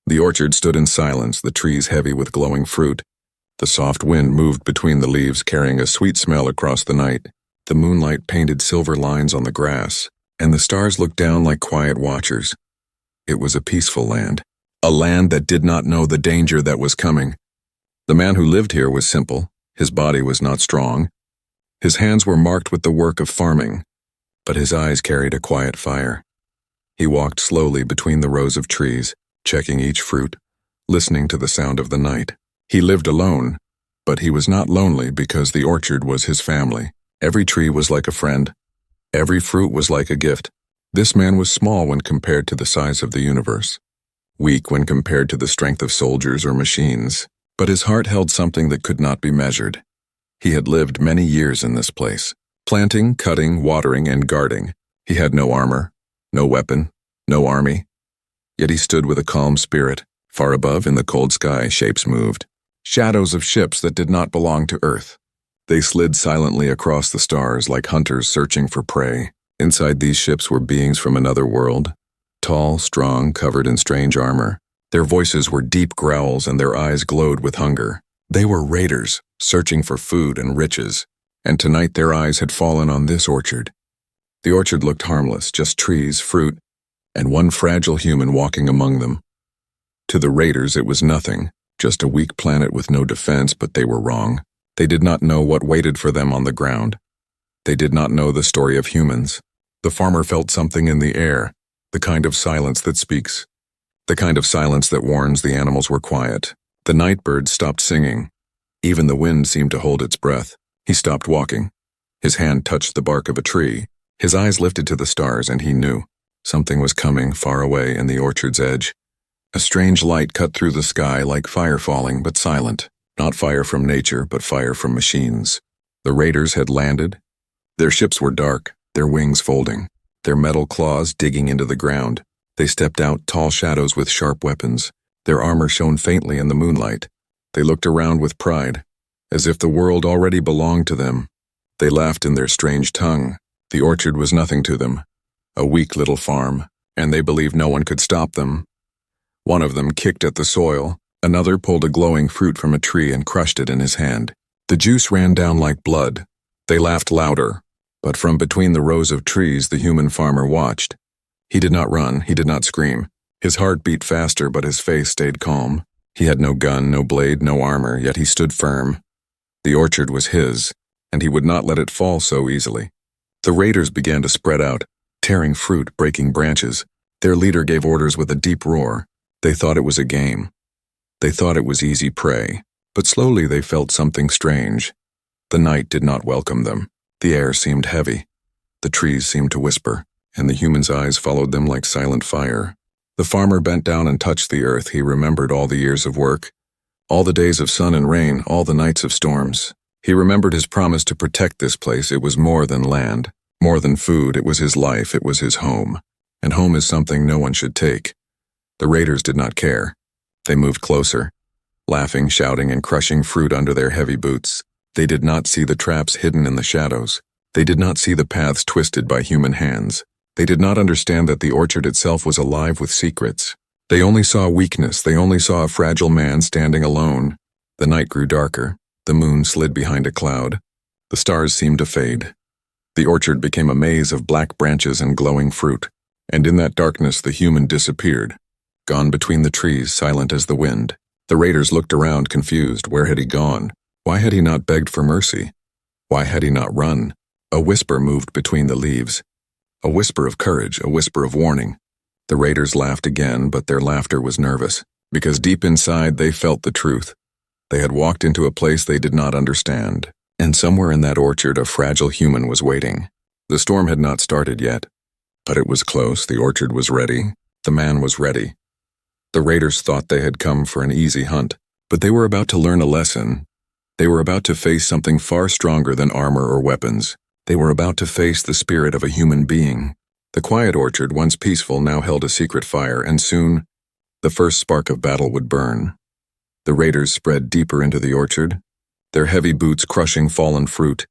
The orchard stood in silence, the trees heavy with glowing fruit. The soft wind moved between the leaves, carrying a sweet smell across the night. The moonlight painted silver lines on the grass, and the stars looked down like quiet watchers. It was a peaceful land, a land that did not know the danger that was coming. The man who lived here was simple. His body was not strong. His hands were marked with the work of farming, but his eyes carried a quiet fire. He walked slowly between the rows of trees, checking each fruit, listening to the sound of the night. He lived alone, but he was not lonely because the orchard was his family. Every tree was like a friend. Every fruit was like a gift. This man was small when compared to the size of the universe, weak when compared to the strength of soldiers or machines, but his heart held something that could not be measured. He had lived many years in this place, planting, cutting, watering, and guarding. He had no armor, no weapon, no army. Yet he stood with a calm spirit. Far above, in the cold sky, shapes moved. Shadows of ships that did not belong to Earth. They slid silently across the stars like hunters searching for prey. Inside these ships were beings from another world, tall, strong, covered in strange armor. Their voices were deep growls and their eyes glowed with hunger. They were raiders, searching for food and riches, and tonight their eyes had fallen on this orchard. The orchard looked harmless, just trees, fruit, and one fragile human walking among them. To the raiders it was nothing, just a weak planet with no defense, but they were wrong. They did not know what waited for them on the ground. They did not know the story of humans. The farmer felt something in the air, the kind of silence that speaks, the kind of silence that warns the animals were quiet. The night bird stopped singing. Even the wind seemed to hold its breath. He stopped walking. His hand touched the bark of a tree. His eyes lifted to the stars, and he knew something was coming far away in the orchard's edge. A strange light cut through the sky like fire falling, but silent. Not fire from nature, but fire from machines. The raiders had landed. Their ships were dark, their wings folding, their metal claws digging into the ground. They stepped out, tall shadows with sharp weapons. Their armor shone faintly in the moonlight. They looked around with pride, as if the world already belonged to them. They laughed in their strange tongue. The orchard was nothing to them, a weak little farm, and they believed no one could stop them. One of them kicked at the soil. Another pulled a glowing fruit from a tree and crushed it in his hand. The juice ran down like blood. They laughed louder, but from between the rows of trees the human farmer watched. He did not run, he did not scream. His heart beat faster, but his face stayed calm. He had no gun, no blade, no armor, yet he stood firm. The orchard was his, and he would not let it fall so easily. The raiders began to spread out, tearing fruit, breaking branches. Their leader gave orders with a deep roar. They thought it was a game. They thought it was easy prey, but slowly they felt something strange. The night did not welcome them. The air seemed heavy. The trees seemed to whisper, and the human's eyes followed them like silent fire. The farmer bent down and touched the earth. He remembered all the years of work, all the days of sun and rain, all the nights of storms. He remembered his promise to protect this place. It was more than land, more than food. It was his life. It was his home. And home is something no one should take. The raiders did not care. They moved closer, laughing, shouting, and crushing fruit under their heavy boots. They did not see the traps hidden in the shadows. They did not see the paths twisted by human hands. They did not understand that the orchard itself was alive with secrets. They only saw weakness. They only saw a fragile man standing alone. The night grew darker. The moon slid behind a cloud. The stars seemed to fade. The orchard became a maze of black branches and glowing fruit. And in that darkness the human disappeared, gone between the trees, silent as the wind. The raiders looked around, confused. Where had he gone? Why had he not begged for mercy? Why had he not run? A whisper moved between the leaves. A whisper of courage, a whisper of warning. The raiders laughed again, but their laughter was nervous, because deep inside they felt the truth. They had walked into a place they did not understand, and somewhere in that orchard a fragile human was waiting. The storm had not started yet, but it was close. The orchard was ready. The man was ready. The raiders thought they had come for an easy hunt, but they were about to learn a lesson. They were about to face something far stronger than armor or weapons. They were about to face the spirit of a human being. The quiet orchard, once peaceful, now held a secret fire, and soon the first spark of battle would burn. The raiders spread deeper into the orchard, their heavy boots crushing fallen fruit,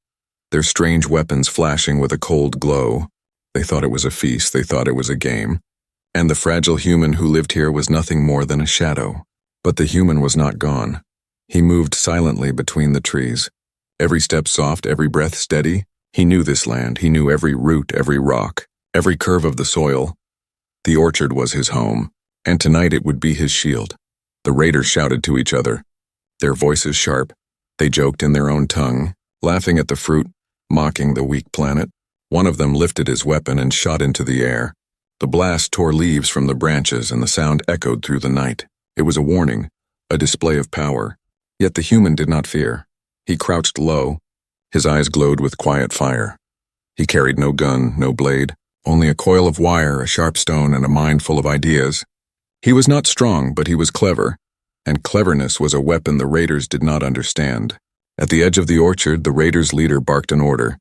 their strange weapons flashing with a cold glow. They thought it was a feast. They thought it was a game. and the fragile human who lived here was nothing more than a shadow. But the human was not gone. He moved silently between the trees. Every step soft, every breath steady. He knew this land. He knew every root, every rock, every curve of the soil. The orchard was his home, and tonight it would be his shield. The raiders shouted to each other, their voices sharp. They joked in their own tongue, laughing at the fruit, mocking the weak planet. One of them lifted his weapon and shot into the air. The blast tore leaves from the branches, and the sound echoed through the night. It was a warning, a display of power. Yet the human did not fear. He crouched low. His eyes glowed with quiet fire. He carried no gun, no blade, only a coil of wire, a sharp stone, and a mind full of ideas. He was not strong, but he was clever, and cleverness was a weapon the raiders did not understand. At the edge of the orchard, the raiders' leader barked an order.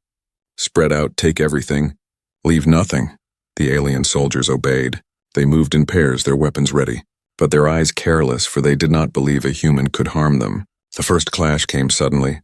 Spread out, take everything, leave nothing. The alien soldiers obeyed. They moved in pairs, their weapons ready, but their eyes careless, for they did not believe a human could harm them. The first clash came suddenly.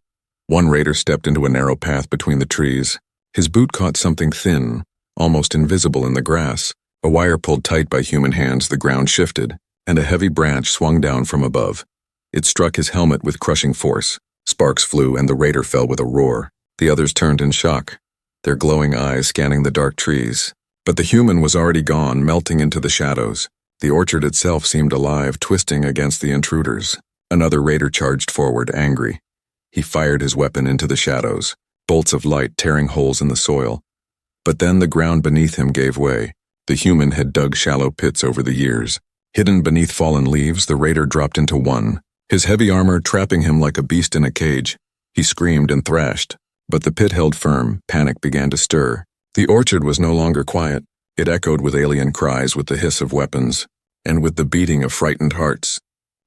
One raider stepped into a narrow path between the trees. His boot caught something thin, almost invisible in the grass. A wire pulled tight by human hands, the ground shifted, and a heavy branch swung down from above. It struck his helmet with crushing force. Sparks flew, and the raider fell with a roar. The others turned in shock, their glowing eyes scanning the dark trees. But the human was already gone, melting into the shadows. The orchard itself seemed alive, twisting against the intruders. Another raider charged forward, angry. He fired his weapon into the shadows, bolts of light tearing holes in the soil. But then the ground beneath him gave way. The human had dug shallow pits over the years. Hidden beneath fallen leaves, the raider dropped into one, his heavy armor trapping him like a beast in a cage. He screamed and thrashed, but the pit held firm. Panic began to stir. The orchard was no longer quiet. It echoed with alien cries, with the hiss of weapons, and with the beating of frightened hearts.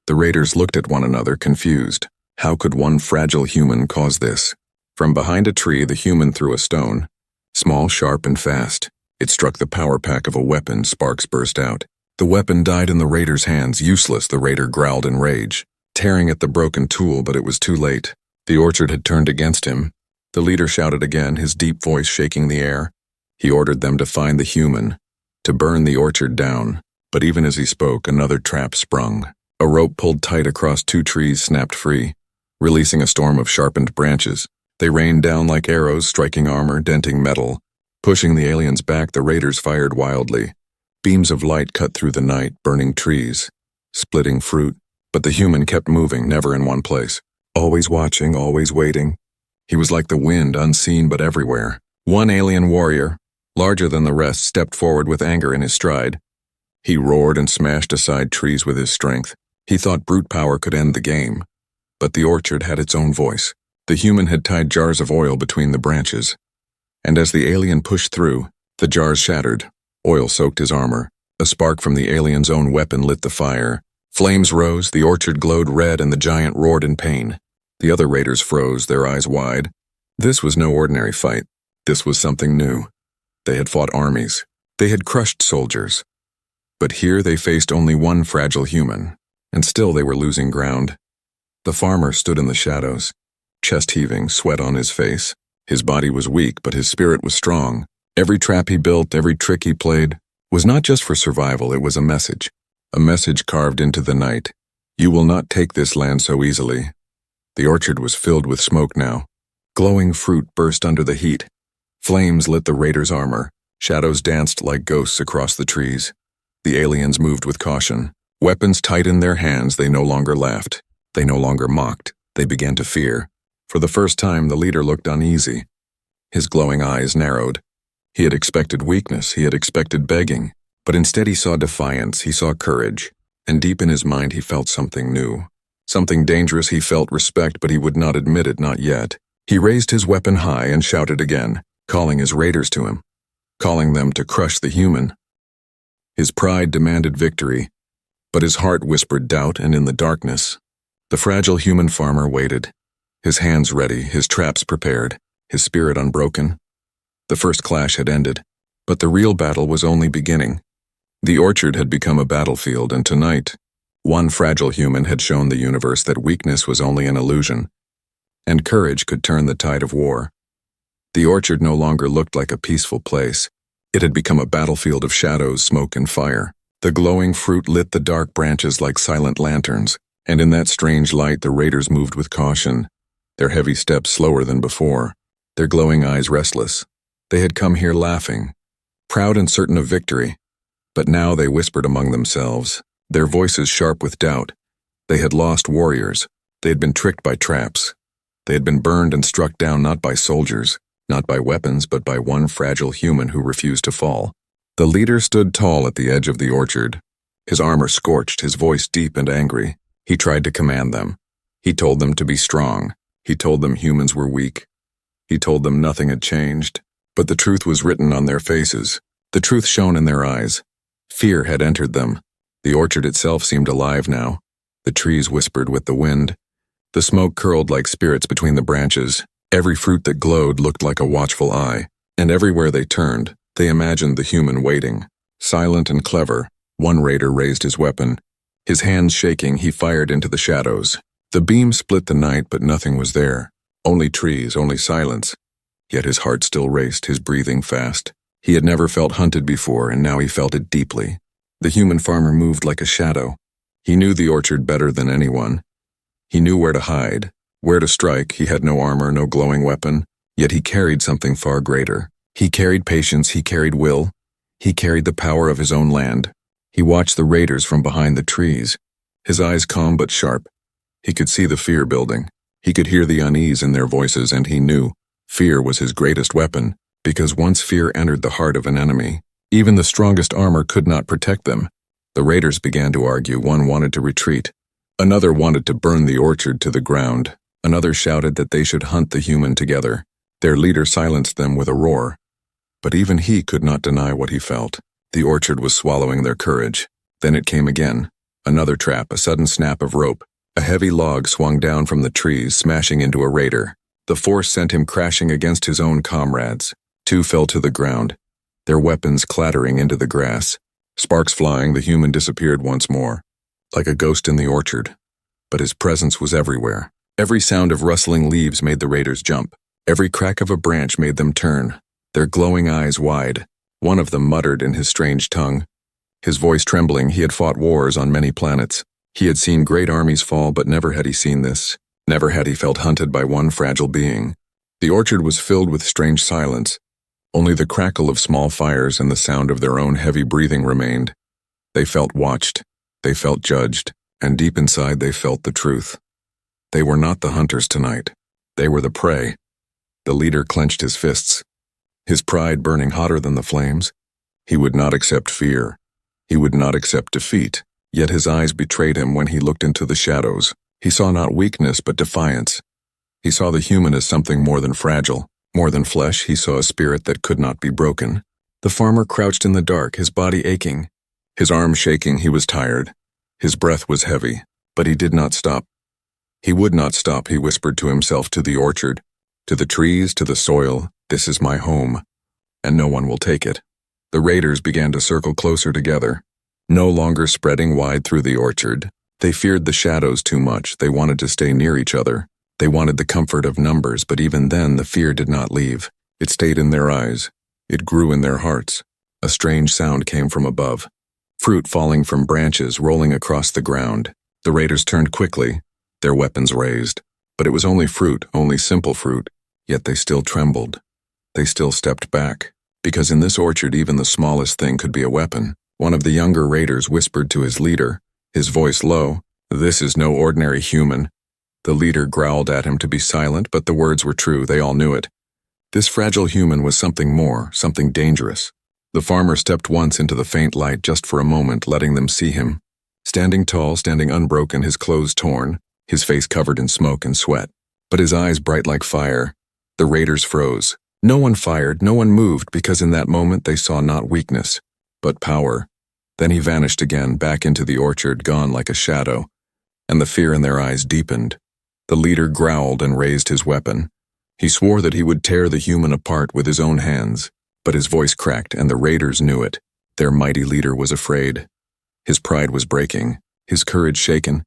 The raiders looked at one another, confused. How could one fragile human cause this? From behind a tree, the human threw a stone. Small, sharp, and fast. It struck the power pack of a weapon. Sparks burst out. The weapon died in the raider's hands. Useless, the raider growled in rage, tearing at the broken tool, but it was too late. The orchard had turned against him. The leader shouted again, his deep voice shaking the air. He ordered them to find the human, to burn the orchard down. But even as he spoke, another trap sprung. A rope pulled tight across two trees snapped free, releasing a storm of sharpened branches. They rained down like arrows, striking armor, denting metal. Pushing the aliens back, the raiders fired wildly. Beams of light cut through the night, burning trees, splitting fruit. But the human kept moving, never in one place. Always watching, always waiting. He was like the wind, unseen but everywhere. One alien warrior, larger than the rest, stepped forward with anger in his stride. He roared and smashed aside trees with his strength. He thought brute power could end the game. But the orchard had its own voice. The human had tied jars of oil between the branches. And as the alien pushed through, the jars shattered. Oil soaked his armor. A spark from the alien's own weapon lit the fire. Flames rose, the orchard glowed red, and the giant roared in pain. The other raiders froze, their eyes wide. This was no ordinary fight. This was something new. They had fought armies. They had crushed soldiers. But here they faced only one fragile human, and still they were losing ground. The farmer stood in the shadows, chest heaving, sweat on his face. His body was weak, but his spirit was strong. Every trap he built, every trick he played, was not just for survival, it was a message carved into the night. You will not take this land so easily. The orchard was filled with smoke now. Glowing fruit burst under the heat. Flames lit the raiders' armor. Shadows danced like ghosts across the trees. The aliens moved with caution. Weapons tight in their hands, they no longer laughed. They no longer mocked. They began to fear. For the first time, the leader looked uneasy. His glowing eyes narrowed. He had expected weakness, he had expected begging, but instead he saw defiance, he saw courage, and deep in his mind he felt something new. Something dangerous. He felt respect, but he would not admit it, not yet. He raised his weapon high and shouted again, calling his raiders to him, calling them to crush the human. His pride demanded victory, but his heart whispered doubt, and in the darkness, the fragile human farmer waited, his hands ready, his traps prepared, his spirit unbroken. The first clash had ended, but the real battle was only beginning. The orchard had become a battlefield, and tonight, one fragile human had shown the universe that weakness was only an illusion, and courage could turn the tide of war. The orchard no longer looked like a peaceful place. It had become a battlefield of shadows, smoke, and fire. The glowing fruit lit the dark branches like silent lanterns, and in that strange light the raiders moved with caution, their heavy steps slower than before, their glowing eyes restless. They had come here laughing, proud and certain of victory, but now they whispered among themselves, their voices sharp with doubt. They had lost warriors. They had been tricked by traps. They had been burned and struck down not by soldiers, not by weapons, but by one fragile human who refused to fall. The leader stood tall at the edge of the orchard, his armor scorched, his voice deep and angry. He tried to command them. He told them to be strong. He told them humans were weak. He told them nothing had changed, but the truth was written on their faces. The truth shone in their eyes. Fear had entered them. The orchard itself seemed alive now. The trees whispered with the wind. The smoke curled like spirits between the branches. Every fruit that glowed looked like a watchful eye, and everywhere they turned, they imagined the human waiting. Silent and clever, one raider raised his weapon. His hands shaking, he fired into the shadows. The beam split the night, but nothing was there. Only trees, only silence. Yet his heart still raced, his breathing fast. He had never felt hunted before, and now he felt it deeply. The human farmer moved like a shadow. He knew the orchard better than anyone. He knew where to hide, where to strike. He had no armor, no glowing weapon, yet he carried something far greater. He carried patience, he carried will. He carried the power of his own land. He watched the raiders from behind the trees, his eyes calm but sharp. He could see the fear building. He could hear the unease in their voices, and he knew fear was his greatest weapon, because once fear entered the heart of an enemy, even the strongest armor could not protect them. The raiders began to argue. One wanted to retreat. Another wanted to burn the orchard to the ground. Another shouted that they should hunt the human together. Their leader silenced them with a roar. But even he could not deny what he felt. The orchard was swallowing their courage. Then it came again. Another trap, a sudden snap of rope. A heavy log swung down from the trees, smashing into a raider. The force sent him crashing against his own comrades. Two fell to the ground, their weapons clattering into the grass. Sparks flying, the human disappeared once more, like a ghost in the orchard. But his presence was everywhere. Every sound of rustling leaves made the raiders jump. Every crack of a branch made them turn, their glowing eyes wide. One of them muttered in his strange tongue, his voice trembling. He had fought wars on many planets. He had seen great armies fall, but never had he seen this. Never had he felt hunted by one fragile being. The orchard was filled with strange silence. Only the crackle of small fires and the sound of their own heavy breathing remained. They felt watched, they felt judged, and deep inside they felt the truth. They were not the hunters tonight. They were the prey. The leader clenched his fists, his pride burning hotter than the flames. He would not accept fear. He would not accept defeat. Yet his eyes betrayed him when he looked into the shadows. He saw not weakness, but defiance. He saw the human as something more than fragile. More than flesh, he saw a spirit that could not be broken. The farmer crouched in the dark, his body aching, his arms shaking. He was tired. His breath was heavy, but he did not stop. He would not stop, he whispered to himself, to the orchard, to the trees, to the soil. This is my home, and no one will take it. The raiders began to circle closer together, no longer spreading wide through the orchard. They feared the shadows too much. They wanted to stay near each other. They wanted the comfort of numbers, but even then the fear did not leave. It stayed in their eyes. It grew in their hearts. A strange sound came from above. Fruit falling from branches, rolling across the ground. The raiders turned quickly, their weapons raised. But it was only fruit, only simple fruit. Yet they still trembled. They still stepped back, because in this orchard even the smallest thing could be a weapon. One of the younger raiders whispered to his leader, his voice low, "This is no ordinary human." The leader growled at him to be silent, but the words were true. They all knew it. This fragile human was something more, something dangerous. The farmer stepped once into the faint light, just for a moment, letting them see him. Standing tall, standing unbroken, his clothes torn, his face covered in smoke and sweat, but his eyes bright like fire. The raiders froze. No one fired, no one moved, because in that moment they saw not weakness, but power. Then he vanished again, back into the orchard, gone like a shadow, and the fear in their eyes deepened. The leader growled and raised his weapon. He swore that he would tear the human apart with his own hands, but his voice cracked, and the raiders knew it. Their mighty leader was afraid. His pride was breaking, his courage shaken.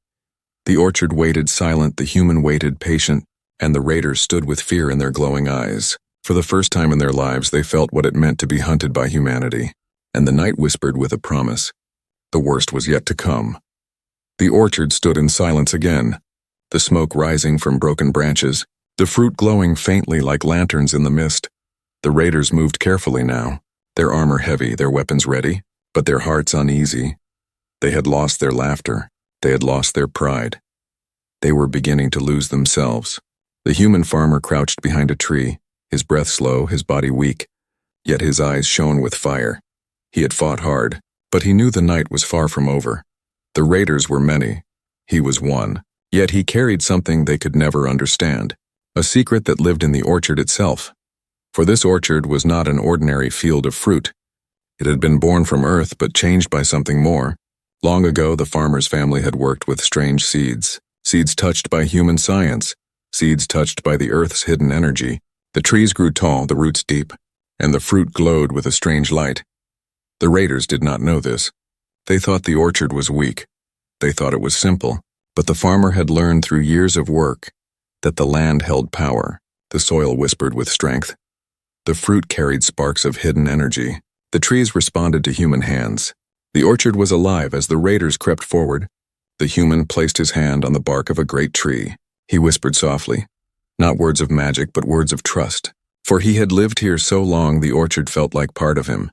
The orchard waited silent, the human waited patient, and the raiders stood with fear in their glowing eyes. For the first time in their lives, they felt what it meant to be hunted by humanity, and the night whispered with a promise. The worst was yet to come. The orchard stood in silence again, the smoke rising from broken branches, the fruit glowing faintly like lanterns in the mist. The raiders moved carefully now, their armor heavy, their weapons ready, but their hearts uneasy. They had lost their laughter. They had lost their pride. They were beginning to lose themselves. The human farmer crouched behind a tree, his breath slow, his body weak, yet his eyes shone with fire. He had fought hard, but he knew the night was far from over. The raiders were many. He was one. Yet he carried something they could never understand, a secret that lived in the orchard itself. For this orchard was not an ordinary field of fruit. It had been born from earth but changed by something more. Long ago, the farmer's family had worked with strange seeds, seeds touched by human science, seeds touched by the earth's hidden energy. The trees grew tall, the roots deep, and the fruit glowed with a strange light. The raiders did not know this. They thought the orchard was weak. They thought it was simple. But the farmer had learned through years of work that the land held power, the soil whispered with strength. The fruit carried sparks of hidden energy. The trees responded to human hands. The orchard was alive as the raiders crept forward. The human placed his hand on the bark of a great tree. He whispered softly, not words of magic but words of trust. For he had lived here so long the orchard felt like part of him.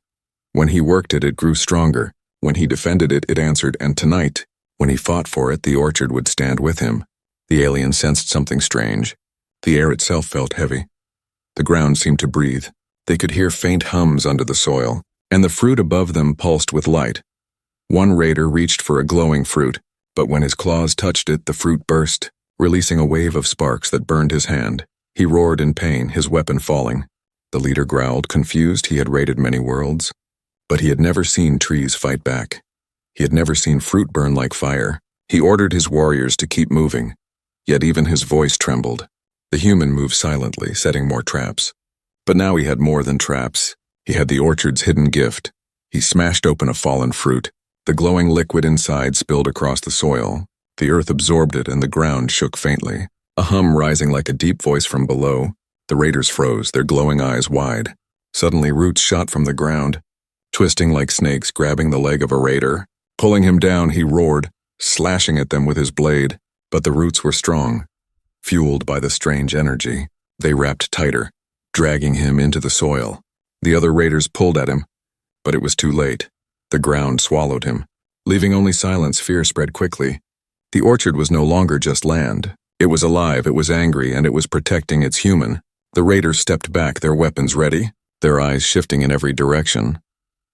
When he worked it, it grew stronger. When he defended it, it answered, and tonight, when he fought for it, the orchard would stand with him. The alien sensed something strange. The air itself felt heavy. The ground seemed to breathe. They could hear faint hums under the soil, and the fruit above them pulsed with light. One raider reached for a glowing fruit, but when his claws touched it, the fruit burst, releasing a wave of sparks that burned his hand. He roared in pain, his weapon falling. The leader growled, confused. He had raided many worlds, but he had never seen trees fight back. He had never seen fruit burn like fire. He ordered his warriors to keep moving, yet even his voice trembled. The human moved silently, setting more traps. But now he had more than traps. He had the orchard's hidden gift. He smashed open a fallen fruit. The glowing liquid inside spilled across the soil. The earth absorbed it and the ground shook faintly, a hum rising like a deep voice from below. The raiders froze, their glowing eyes wide. Suddenly roots shot from the ground, twisting like snakes, grabbing the leg of a raider. Pulling him down, he roared, slashing at them with his blade. But the roots were strong. Fueled by the strange energy, they wrapped tighter, dragging him into the soil. The other raiders pulled at him, but it was too late. The ground swallowed him. Leaving only silence, fear spread quickly. The orchard was no longer just land. It was alive, it was angry, and it was protecting its human. The raiders stepped back, their weapons ready, their eyes shifting in every direction.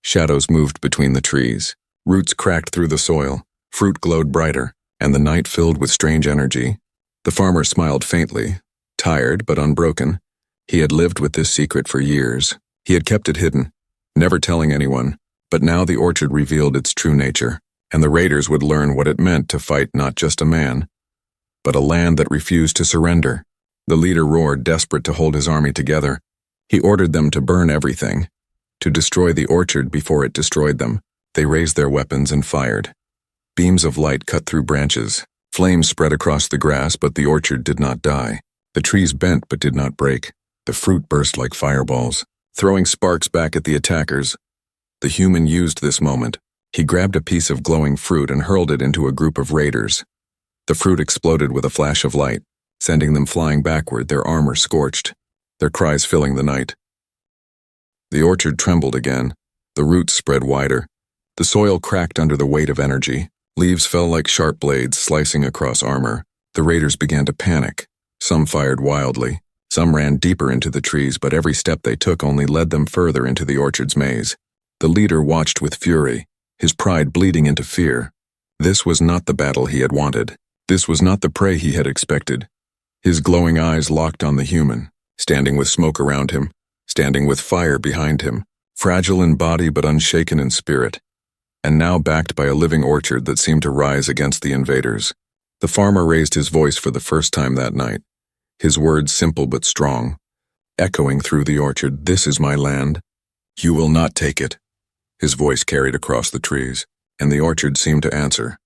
Shadows moved between the trees. Roots cracked through the soil, fruit glowed brighter, and the night filled with strange energy. The farmer smiled faintly, tired but unbroken. He had lived with this secret for years. He had kept it hidden, never telling anyone, but now the orchard revealed its true nature, and the raiders would learn what it meant to fight not just a man, but a land that refused to surrender. The leader roared, desperate to hold his army together. He ordered them to burn everything, to destroy the orchard before it destroyed them. They raised their weapons and fired. Beams of light cut through branches. Flames spread across the grass, but the orchard did not die. The trees bent but did not break. The fruit burst like fireballs, throwing sparks back at the attackers. The human used this moment. He grabbed a piece of glowing fruit and hurled it into a group of raiders. The fruit exploded with a flash of light, sending them flying backward, their armor scorched, their cries filling the night. The orchard trembled again. The roots spread wider. The soil cracked under the weight of energy. Leaves fell like sharp blades, slicing across armor. The raiders began to panic. Some fired wildly. Some ran deeper into the trees, but every step they took only led them further into the orchard's maze. The leader watched with fury, his pride bleeding into fear. This was not the battle he had wanted. This was not the prey he had expected. His glowing eyes locked on the human, standing with smoke around him, standing with fire behind him, fragile in body but unshaken in spirit, and now backed by a living orchard that seemed to rise against the invaders. The farmer raised his voice for the first time that night, his words simple but strong, echoing through the orchard, "This is my land. You will not take it." His voice carried across the trees, and the orchard seemed to answer.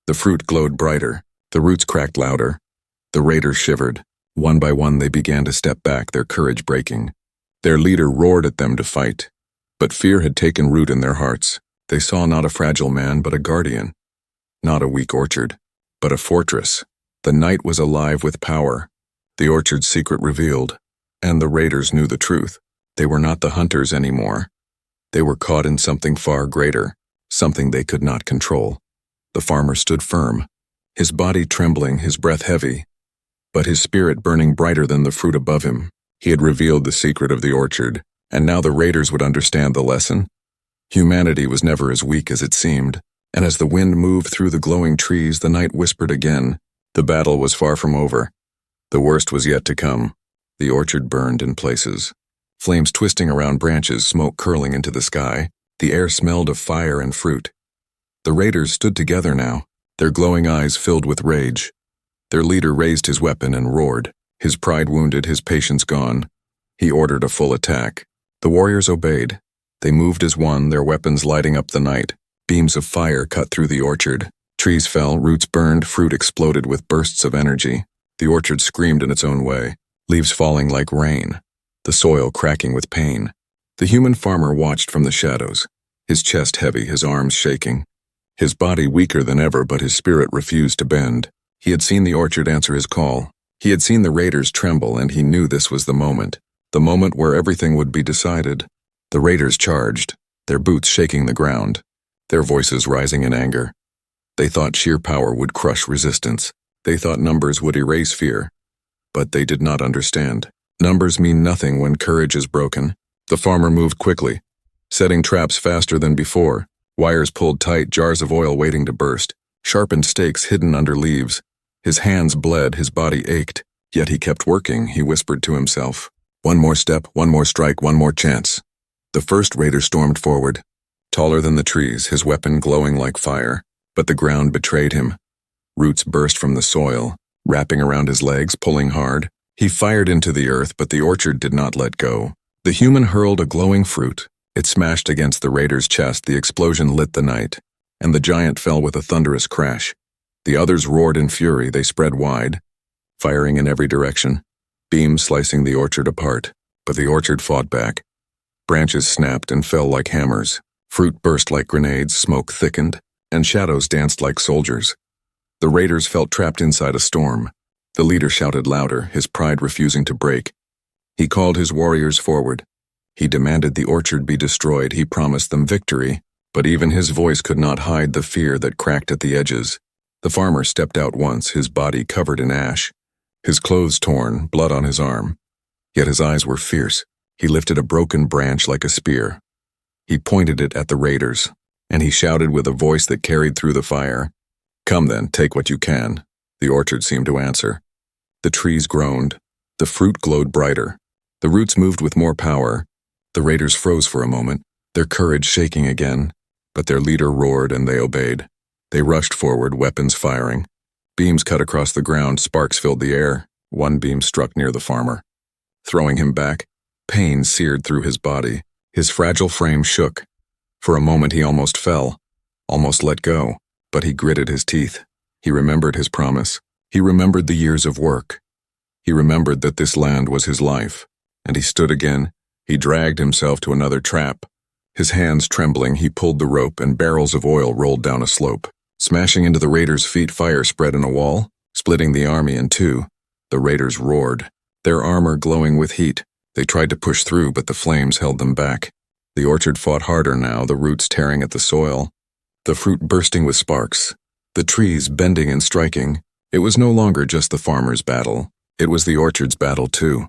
The fruit glowed brighter, the roots cracked louder. The raiders shivered. One by one they began to step back, their courage breaking. Their leader roared at them to fight. But fear had taken root in their hearts. They saw not a fragile man, but a guardian. Not a weak orchard, but a fortress. The night was alive with power. The orchard's secret revealed. And the raiders knew the truth. They were not the hunters anymore. They were caught in something far greater, something they could not control. The farmer stood firm, his body trembling, his breath heavy, but his spirit burning brighter than the fruit above him. He had revealed the secret of the orchard, and now the raiders would understand the lesson. Humanity was never as weak as it seemed, and as the wind moved through the glowing trees, the night whispered again. The battle was far from over. The worst was yet to come. The orchard burned in places. Flames twisting around branches, smoke curling into the sky. The air smelled of fire and fruit. The raiders stood together now, their glowing eyes filled with rage. Their leader raised his weapon and roared, his pride wounded, his patience gone. He ordered a full attack. The warriors obeyed. They moved as one, their weapons lighting up the night. Beams of fire cut through the orchard. Trees fell, roots burned, fruit exploded with bursts of energy. The orchard screamed in its own way, leaves falling like rain, the soil cracking with pain. The human farmer watched from the shadows, his chest heavy, his arms shaking. His body weaker than ever, but his spirit refused to bend. He had seen the orchard answer his call. He had seen the raiders tremble, and he knew this was the moment where everything would be decided. The raiders charged, their boots shaking the ground, their voices rising in anger. They thought sheer power would crush resistance. They thought numbers would erase fear. But they did not understand. Numbers mean nothing when courage is broken. The farmer moved quickly, setting traps faster than before. Wires pulled tight, jars of oil waiting to burst, sharpened stakes hidden under leaves. His hands bled, his body ached. Yet he kept working, he whispered to himself. One more step, one more strike, one more chance. The first raider stormed forward, taller than the trees, his weapon glowing like fire. But the ground betrayed him. Roots burst from the soil, wrapping around his legs, pulling hard. He fired into the earth, but the orchard did not let go. The human hurled a glowing fruit. It smashed against the raider's chest, the explosion lit the night, and the giant fell with a thunderous crash. The others roared in fury, they spread wide, firing in every direction, beams slicing the orchard apart, but the orchard fought back. Branches snapped and fell like hammers, fruit burst like grenades, smoke thickened, and shadows danced like soldiers. The raiders felt trapped inside a storm. The leader shouted louder, his pride refusing to break. He called his warriors forward. He demanded the orchard be destroyed. He promised them victory, but even his voice could not hide the fear that cracked at the edges. The farmer stepped out once, his body covered in ash, his clothes torn, blood on his arm. Yet his eyes were fierce. He lifted a broken branch like a spear. He pointed it at the raiders, and he shouted with a voice that carried through the fire. Come then, take what you can. The orchard seemed to answer. The trees groaned. The fruit glowed brighter. The roots moved with more power. The raiders froze for a moment, their courage shaking again, but their leader roared and they obeyed. They rushed forward, weapons firing. Beams cut across the ground, sparks filled the air. One beam struck near the farmer, throwing him back. Pain seared through his body. His fragile frame shook. For a moment he almost fell, almost let go, but he gritted his teeth. He remembered his promise. He remembered the years of work. He remembered that this land was his life, and he stood again. He dragged himself to another trap. His hands trembling, he pulled the rope, and barrels of oil rolled down a slope. Smashing into the raiders' feet, fire spread in a wall, splitting the army in two. The raiders roared, their armor glowing with heat. They tried to push through, but the flames held them back. The orchard fought harder now, the roots tearing at the soil, the fruit bursting with sparks, the trees bending and striking. It was no longer just the farmer's battle. It was the orchard's battle too.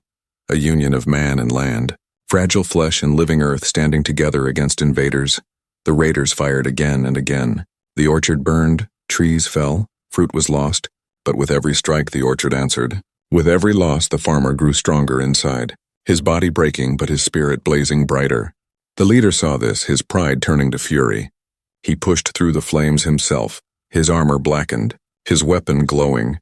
A union of man and land, fragile flesh and living earth standing together against invaders. The raiders fired again and again. The orchard burned, trees fell, fruit was lost, but with every strike the orchard answered. With every loss the farmer grew stronger inside, his body breaking but his spirit blazing brighter. The leader saw this, his pride turning to fury. He pushed through the flames himself, his armor blackened, his weapon glowing.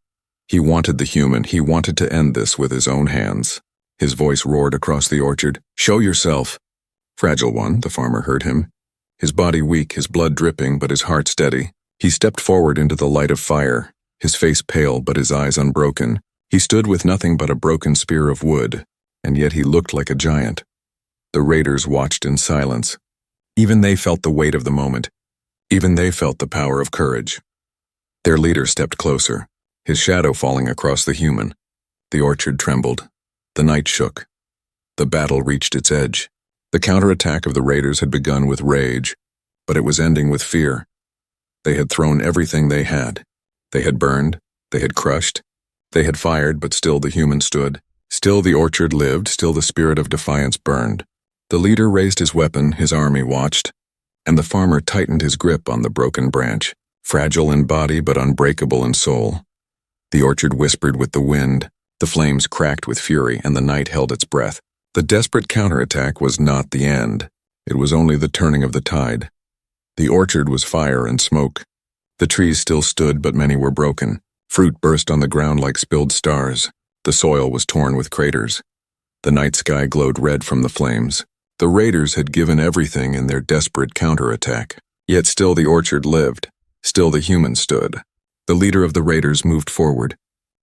He wanted the human, he wanted to end this with his own hands. His voice roared across the orchard, "Show yourself!" Fragile one, the farmer heard him. His body weak, his blood dripping, but his heart steady. He stepped forward into the light of fire, his face pale but his eyes unbroken. He stood with nothing but a broken spear of wood, and yet he looked like a giant. The raiders watched in silence. Even they felt the weight of the moment. Even they felt the power of courage. Their leader stepped closer, his shadow falling across the human. The orchard trembled. The night shook. The battle reached its edge. The counterattack of the raiders had begun with rage, but it was ending with fear. They had thrown everything they had. They had burned, they had crushed, they had fired, but still the human stood. Still the orchard lived, still the spirit of defiance burned. The leader raised his weapon, his army watched, and the farmer tightened his grip on the broken branch, fragile in body but unbreakable in soul. The orchard whispered with the wind, the flames cracked with fury, and the night held its breath. The desperate counterattack was not the end. It was only the turning of the tide. The orchard was fire and smoke. The trees still stood, but many were broken. Fruit burst on the ground like spilled stars. The soil was torn with craters. The night sky glowed red from the flames. The raiders had given everything in their desperate counterattack. Yet still the orchard lived. Still the human stood. The leader of the raiders moved forward,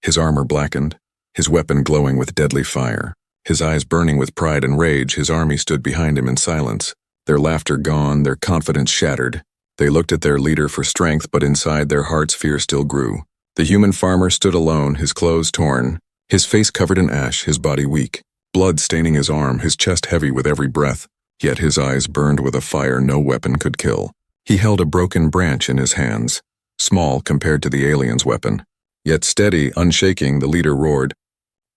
his armor blackened, his weapon glowing with deadly fire. His eyes burning with pride and rage, his army stood behind him in silence. Their laughter gone, their confidence shattered. They looked at their leader for strength, but inside their hearts fear still grew. The human farmer stood alone, his clothes torn, his face covered in ash, his body weak, blood staining his arm, his chest heavy with every breath. Yet his eyes burned with a fire no weapon could kill. He held a broken branch in his hands, small compared to the alien's weapon. Yet steady, unshaking, the leader roared,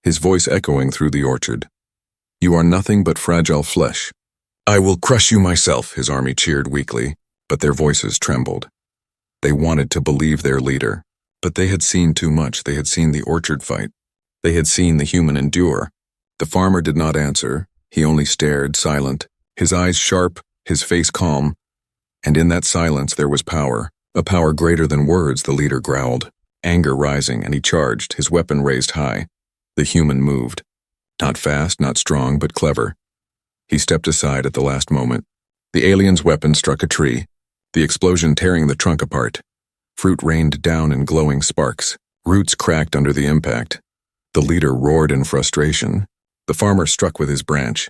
his voice echoing through the orchard. "You are nothing but fragile flesh. I will crush you myself," his army cheered weakly, but their voices trembled. They wanted to believe their leader, but they had seen too much. They had seen the orchard fight. They had seen the human endure. The farmer did not answer. He only stared, silent, his eyes sharp, his face calm. And in that silence there was power, a power greater than words. The leader growled, anger rising, and he charged, his weapon raised high. The human moved. Not fast, not strong, but clever. He stepped aside at the last moment. The alien's weapon struck a tree, the explosion tearing the trunk apart. Fruit rained down in glowing sparks. Roots cracked under the impact. The leader roared in frustration. The farmer struck with his branch.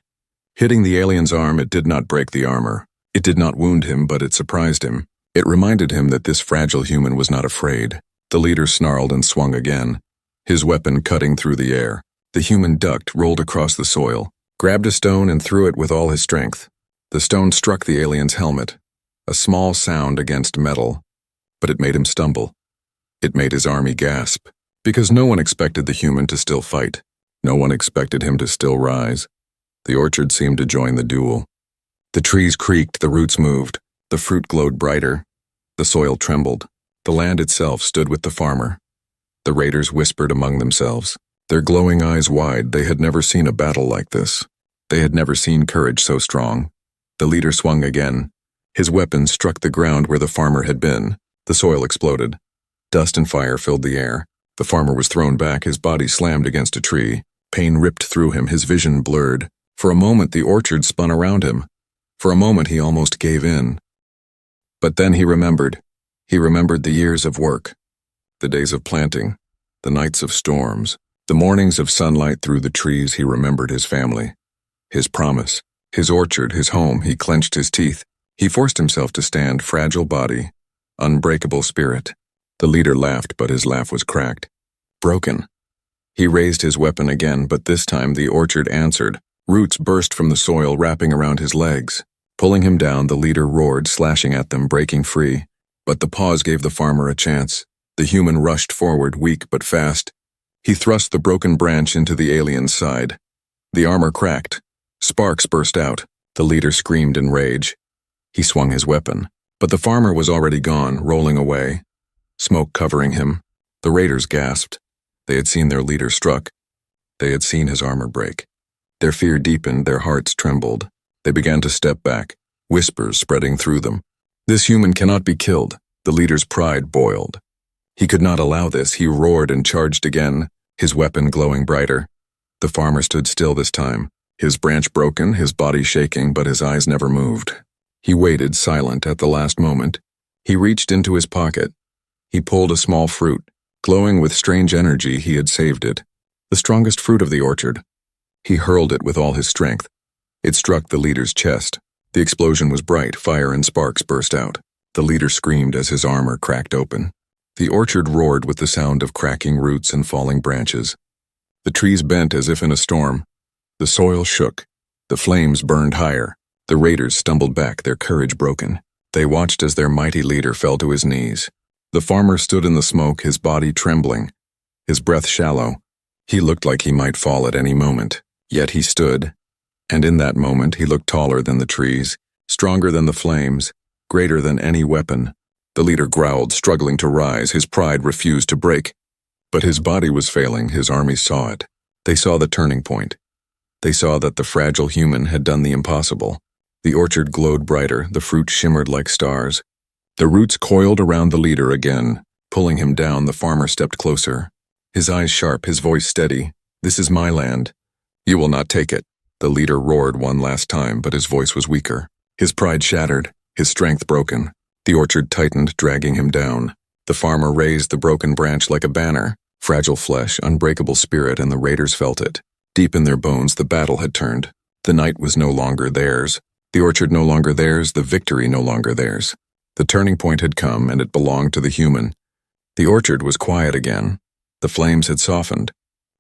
Hitting the alien's arm, it did not break the armor. It did not wound him, but it surprised him. It reminded him that this fragile human was not afraid. The leader snarled and swung again, his weapon cutting through the air. The human ducked, rolled across the soil, grabbed a stone and threw it with all his strength. The stone struck the alien's helmet, a small sound against metal, but it made him stumble. It made his army gasp, because no one expected the human to still fight. No one expected him to still rise. The orchard seemed to join the duel. The trees creaked, the roots moved, the fruit glowed brighter, the soil trembled. The land itself stood with the farmer. The raiders whispered among themselves, their glowing eyes wide. They had never seen a battle like this. They had never seen courage so strong. The leader swung again. His weapon struck the ground where the farmer had been. The soil exploded. Dust and fire filled the air. The farmer was thrown back, his body slammed against a tree. Pain ripped through him, his vision blurred. For a moment the orchard spun around him. For a moment he almost gave in. But then he remembered. He remembered the years of work, the days of planting, the nights of storms, the mornings of sunlight through the trees. He remembered his family, his promise, his orchard, his home. He clenched his teeth. He forced himself to stand, fragile body, unbreakable spirit. The leader laughed, but his laugh was cracked, broken. He raised his weapon again, but this time the orchard answered. Roots burst from the soil, wrapping around his legs. Pulling him down, the leader roared, slashing at them, breaking free. But the pause gave the farmer a chance. The human rushed forward, weak but fast. He thrust the broken branch into the alien's side. The armor cracked. Sparks burst out. The leader screamed in rage. He swung his weapon. But the farmer was already gone, rolling away, smoke covering him. The raiders gasped. They had seen their leader struck. They had seen his armor break. Their fear deepened, their hearts trembled. They began to step back, whispers spreading through them. This human cannot be killed. The leader's pride boiled. He could not allow this. He roared and charged again, his weapon glowing brighter. The farmer stood still this time, his branch broken, his body shaking, but his eyes never moved. He waited, silent. At the last moment, he reached into his pocket. He pulled a small fruit. Glowing with strange energy, he had saved it. The strongest fruit of the orchard. He hurled it with all his strength. It struck the leader's chest. The explosion was bright, fire and sparks burst out. The leader screamed as his armor cracked open. The orchard roared with the sound of cracking roots and falling branches. The trees bent as if in a storm. The soil shook. The flames burned higher. The raiders stumbled back, their courage broken. They watched as their mighty leader fell to his knees. The farmer stood in the smoke, his body trembling, his breath shallow. He looked like he might fall at any moment, yet he stood. And in that moment he looked taller than the trees, stronger than the flames, greater than any weapon. The leader growled, struggling to rise, his pride refused to break. But his body was failing, his army saw it. They saw the turning point. They saw that the fragile human had done the impossible. The orchard glowed brighter, the fruit shimmered like stars. The roots coiled around the leader again. Pulling him down, the farmer stepped closer. His eyes sharp, his voice steady. "This is my land. You will not take it." The leader roared one last time, but his voice was weaker. His pride shattered, his strength broken. The orchard tightened, dragging him down. The farmer raised the broken branch like a banner. Fragile flesh, unbreakable spirit, and the raiders felt it. Deep in their bones, the battle had turned. The night was no longer theirs. The orchard no longer theirs, the victory no longer theirs. The turning point had come, and it belonged to the human. The orchard was quiet again. The flames had softened.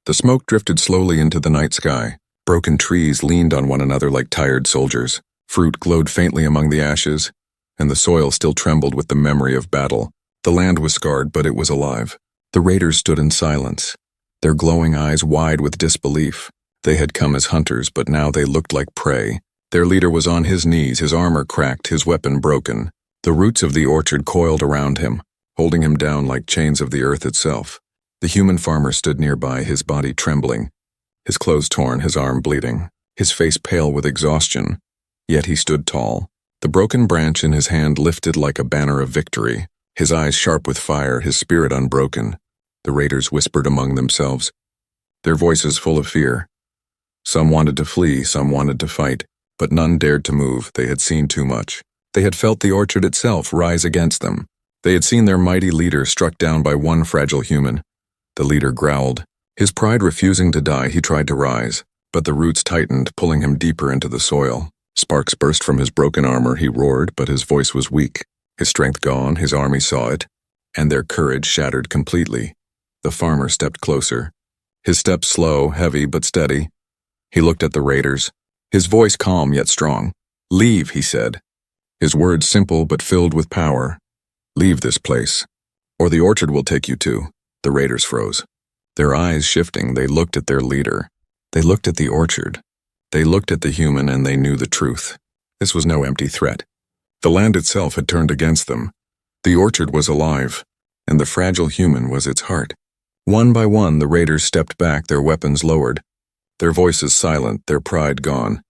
The smoke drifted slowly into the night sky. Broken trees leaned on one another like tired soldiers. Fruit glowed faintly among the ashes, and the soil still trembled with the memory of battle. The land was scarred, but it was alive. The raiders stood in silence, their glowing eyes wide with disbelief. They had come as hunters, but now they looked like prey. Their leader was on his knees, his armor cracked, his weapon broken. The roots of the orchard coiled around him, holding him down like chains of the earth itself. The human farmer stood nearby, his body trembling, his clothes torn, his arm bleeding, his face pale with exhaustion. Yet he stood tall, the broken branch in his hand lifted like a banner of victory, his eyes sharp with fire, his spirit unbroken. The raiders whispered among themselves, their voices full of fear. Some wanted to flee, some wanted to fight, but none dared to move. They had seen too much. They had felt the orchard itself rise against them. They had seen their mighty leader struck down by one fragile human. The leader growled. His pride refusing to die, he tried to rise, but the roots tightened, pulling him deeper into the soil. Sparks burst from his broken armor, he roared, but his voice was weak. His strength gone, his army saw it, and their courage shattered completely. The farmer stepped closer. His steps slow, heavy, but steady. He looked at the raiders, his voice calm yet strong. "Leave," he said. His words simple but filled with power. "Leave this place, or the orchard will take you too." The raiders froze. Their eyes shifting, they looked at their leader. They looked at the orchard. They looked at the human, and they knew the truth. This was no empty threat. The land itself had turned against them. The orchard was alive, and the fragile human was its heart. One by one, the raiders stepped back, their weapons lowered, their voices silent, their pride gone.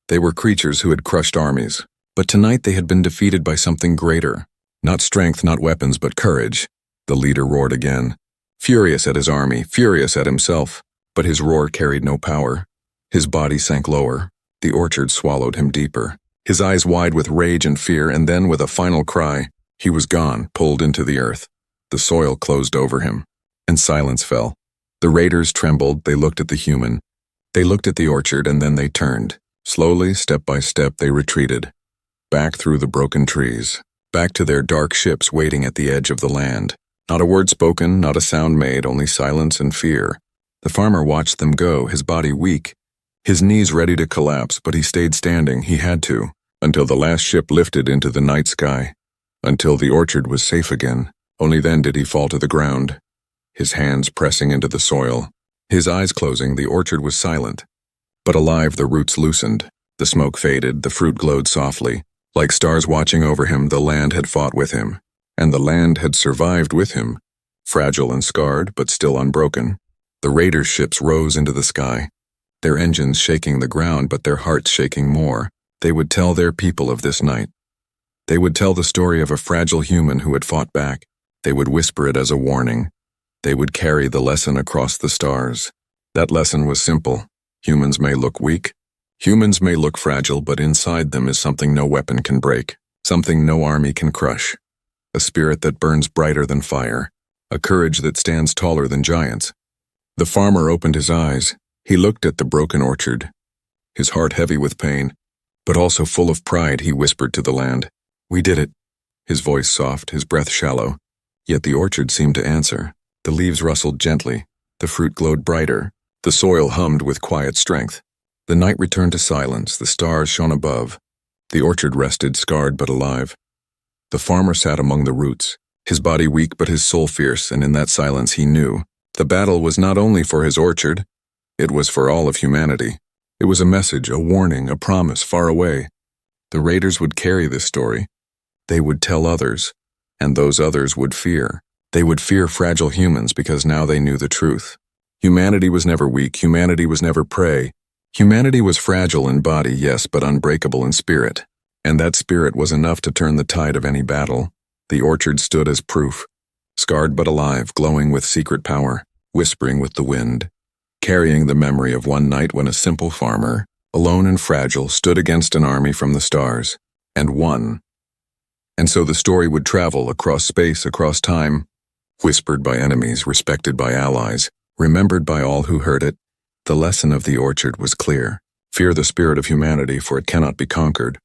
They were creatures who had crushed armies, but tonight they had been defeated by something greater. Not strength, not weapons, but courage. The leader roared again, furious at his army, furious at himself, but his roar carried no power. His body sank lower. The orchard swallowed him deeper. His eyes wide with rage and fear, and then with a final cry, he was gone, pulled into the earth. The soil closed over him, and silence fell. The raiders trembled, they looked at the human. They looked at the orchard, and then they turned. Slowly, step by step, they retreated. Back through the broken trees. Back to their dark ships waiting at the edge of the land. Not a word spoken, not a sound made, only silence and fear. The farmer watched them go, his body weak, his knees ready to collapse, but he stayed standing, he had to, until the last ship lifted into the night sky, until the orchard was safe again. Only then did he fall to the ground, his hands pressing into the soil. His eyes closing, the orchard was silent. But alive, the roots loosened. The smoke faded, the fruit glowed softly. Like stars watching over him, the land had fought with him, and the land had survived with him, fragile and scarred, but still unbroken. The raiders' ships rose into the sky, their engines shaking the ground, but their hearts shaking more. They would tell their people of this night. They would tell the story of a fragile human who had fought back. They would whisper it as a warning. They would carry the lesson across the stars. That lesson was simple. Humans may look weak. Humans may look fragile, but inside them is something no weapon can break, something no army can crush. A spirit that burns brighter than fire, a courage that stands taller than giants. The farmer opened his eyes. He looked at the broken orchard. his heart heavy with pain, but also full of pride. He whispered to the land, "We did it." His voice soft, his breath shallow. Yet the orchard seemed to answer. The leaves rustled gently, the fruit glowed brighter, the soil hummed with quiet strength. The night returned to silence, the stars shone above. The orchard rested, scarred but alive. The farmer sat among the roots, his body weak but his soul fierce, and in that silence he knew the battle was not only for his orchard, it was for all of humanity. It was a message, a warning, a promise far away. The raiders would carry this story. They would tell others, and those others would fear. They would fear fragile humans because now they knew the truth. Humanity was never weak, humanity was never prey. Humanity was fragile in body, yes, but unbreakable in spirit. And that spirit was enough to turn the tide of any battle. The orchard stood as proof, scarred but alive, glowing with secret power, whispering with the wind, carrying the memory of one night when a simple farmer, alone and fragile, stood against an army from the stars, and won. And so the story would travel across space, across time, whispered by enemies, respected by allies, remembered by all who heard it. The lesson of the orchard was clear. Fear the spirit of humanity, for it cannot be conquered.